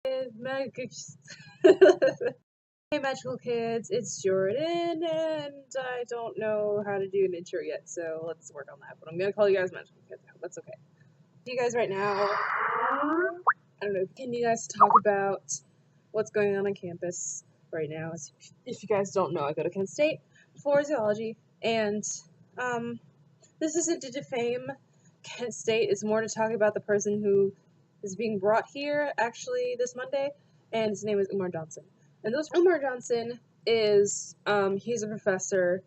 Hey, magical kids, it's Jordan, and I don't know how to do an intro yet, so let's work on that. But I'm gonna call you guys magical kids now. That's okay. You guys right now, I don't know, can you guys talk about what's going on campus right now? If you guys don't know, I go to Kent State for zoology, and this isn't to defame Kent State. It's more to talk about the person who is being brought here actually this Monday, and his name is Umar Johnson. And Umar Johnson is he's a professor.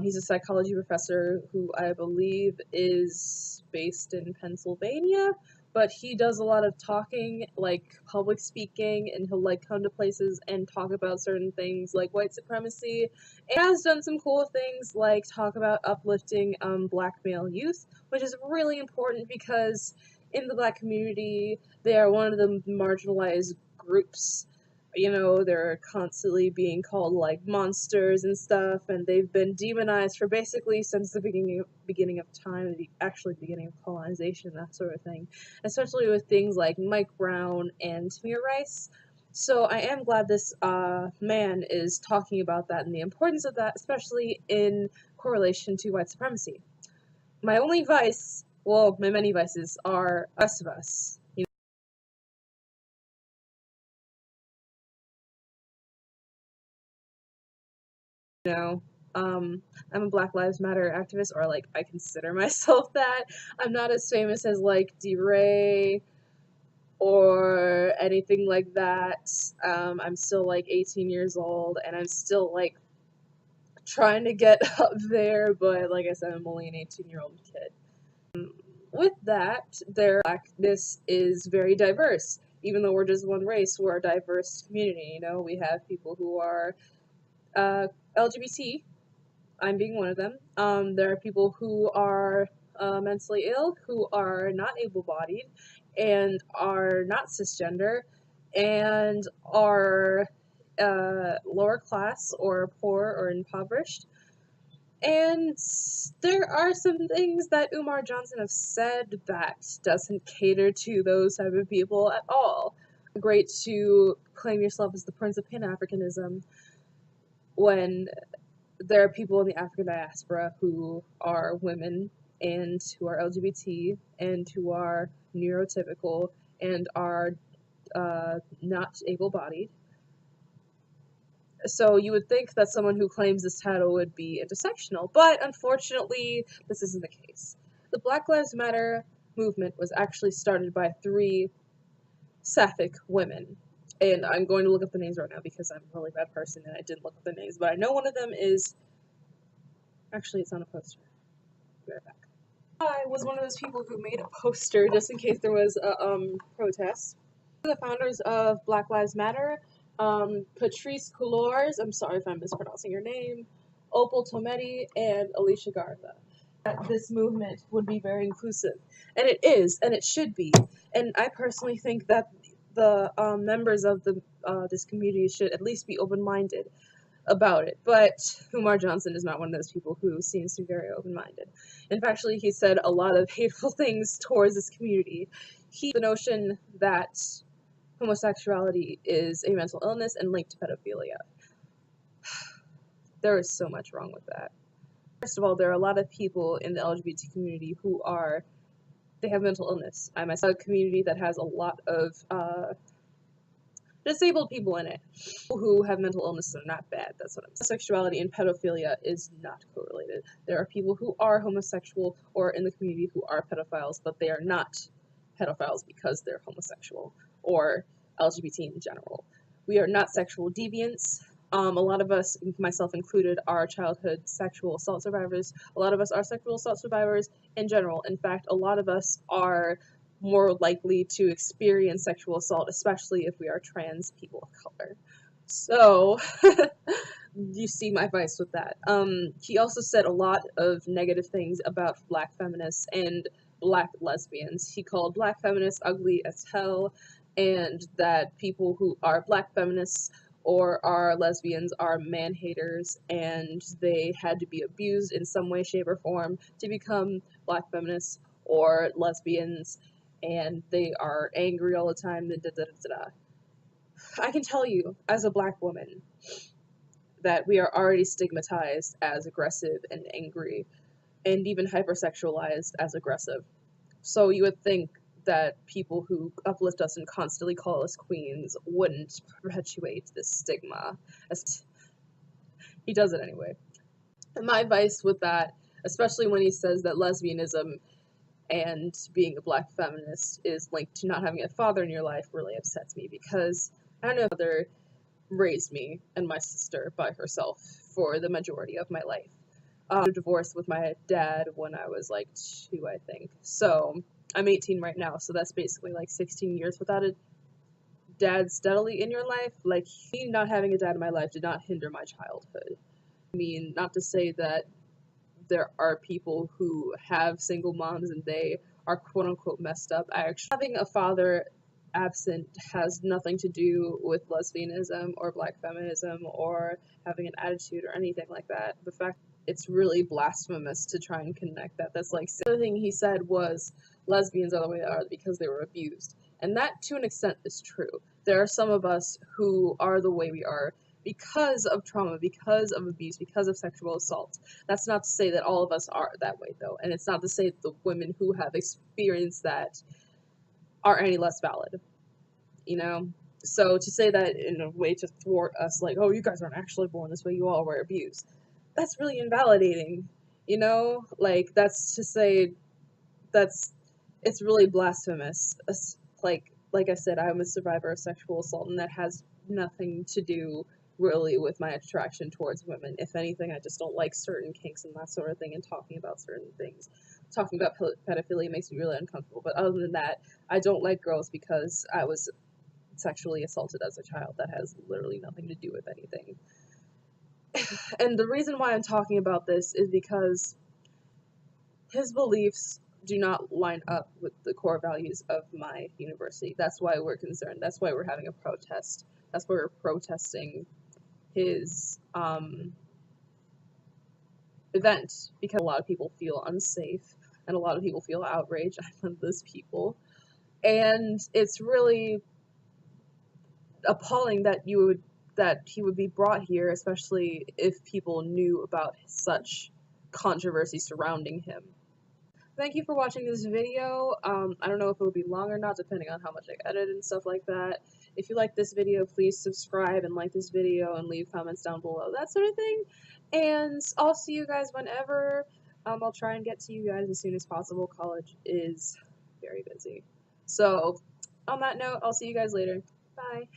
He's a psychology professor who I believe is based in Pennsylvania, but he does a lot of talking, like public speaking, and he'll like come to places and talk about certain things like white supremacy, and has done some cool things like talk about uplifting black male youth, which is really important because in the black community they are one of the marginalized groups. You know, they're constantly being called like monsters and stuff, and they've been demonized for basically since the beginning of time, actually beginning of colonization, that sort of thing, especially with things like Mike Brown and Tamir Rice. So I am glad this man is talking about that and the importance of that, especially in correlation to white supremacy. My only vice, well, my many vices, are us of us. You know, I'm a Black Lives Matter activist, or like I consider myself that. I'm not as famous as like DeRay or anything like that. I'm still like 18 years old, and I'm still like trying to get up there, but like I said, I'm only an 18-year-old kid. With that, their blackness is very diverse. Even though we're just one race, we're a diverse community. You know, we have people who are LGBT. I'm being one of them. There are people who are mentally ill, who are not able-bodied, and are not cisgender, and are lower class or poor or impoverished. And there are some things that Umar Johnson have said that doesn't cater to those type of people at all. Great to claim yourself as the Prince of Pan-Africanism when there are people in the African diaspora who are women and who are LGBT and who are neurotypical and are not able-bodied. So you would think that someone who claims this title would be intersectional, but unfortunately, this isn't the case. The Black Lives Matter movement was actually started by 3 Sapphic women. And I'm going to look up the names right now because I'm a really bad person and I didn't look up the names, but I know one of them is... Actually, it's on a poster. Be right back. I was one of those people who made a poster just in case there was a protest. The founders of Black Lives Matter, Patrice Coulors, I'm sorry if I'm mispronouncing your name, Opal Tometi, and Alicia Garza. This movement would be very inclusive, and it is, and it should be. And I personally think that the members of this community should at least be open-minded about it, but Umar Johnson is not one of those people who seems to be very open-minded. In fact, actually, he said a lot of hateful things towards this community. The notion that homosexuality is a mental illness and linked to pedophilia. There is so much wrong with that. First of all, there are a lot of people in the LGBT community who they have mental illness. I myself a community that has a lot of disabled people in it. People who have mental illness are not bad, that's what I'm saying. Sexuality and pedophilia is not correlated. There are people who are homosexual or in the community who are pedophiles, but they are not pedophiles because they're homosexual or LGBT in general. We are not sexual deviants. A lot of us, myself included, are childhood sexual assault survivors. A lot of us are sexual assault survivors in general. In fact, a lot of us are more likely to experience sexual assault, especially if we are trans people of color. So, you see my vice with that. He also said a lot of negative things about black feminists and black lesbians. He called black feminists ugly as hell, and that people who are black feminists or are lesbians are man-haters, and they had to be abused in some way, shape, or form to become black feminists or lesbians, and they are angry all the time, da da da da da. I can tell you, as a black woman, that we are already stigmatized as aggressive and angry, and even hypersexualized as aggressive. So you would think that people who uplift us and constantly call us queens wouldn't perpetuate this stigma. He does it anyway. And my advice with that, especially when he says that lesbianism and being a black feminist is linked to not having a father in your life, really upsets me, because I don't know, my mother raised me and my sister by herself for the majority of my life. Divorced with my dad when I was like 2, I think. So I'm 18 right now, so that's basically like 16 years without a dad steadily in your life. Like, me not having a dad in my life did not hinder my childhood. I mean, not to say that there are people who have single moms and they are quote unquote messed up. Having a father absent has nothing to do with lesbianism or black feminism or having an attitude or anything like that. The fact it's really blasphemous to try and connect that. That's like, the other thing he said was lesbians are the way they are because they were abused. And that, to an extent, is true. There are some of us who are the way we are because of trauma, because of abuse, because of sexual assault. That's not to say that all of us are that way, though. And it's not to say that the women who have experienced that are any less valid, you know? So to say that in a way to thwart us, like, oh, you guys aren't actually born this way, you all were abused, that's really invalidating, you know? Like, that's to say it's really blasphemous. Like I said, I'm a survivor of sexual assault, and that has nothing to do really with my attraction towards women. If anything, I just don't like certain kinks and that sort of thing, and talking about certain things. Talking about pedophilia makes me really uncomfortable, but other than that, I don't like girls because I was sexually assaulted as a child. That has literally nothing to do with anything. And the reason why I'm talking about this is because his beliefs do not line up with the core values of my university. That's why we're concerned. That's why we're having a protest. That's why we're protesting his event, because a lot of people feel unsafe and a lot of people feel outraged. I'm one of those people. And it's really appalling that he would be brought here, especially if people knew about such controversy surrounding him. Thank you for watching this video. I don't know if it'll be long or not, depending on how much I edit and stuff like that. If you like this video, please subscribe and like this video and leave comments down below, that sort of thing. And I'll see you guys whenever. I'll try and get to you guys as soon as possible. College is very busy. So, on that note, I'll see you guys later. Bye.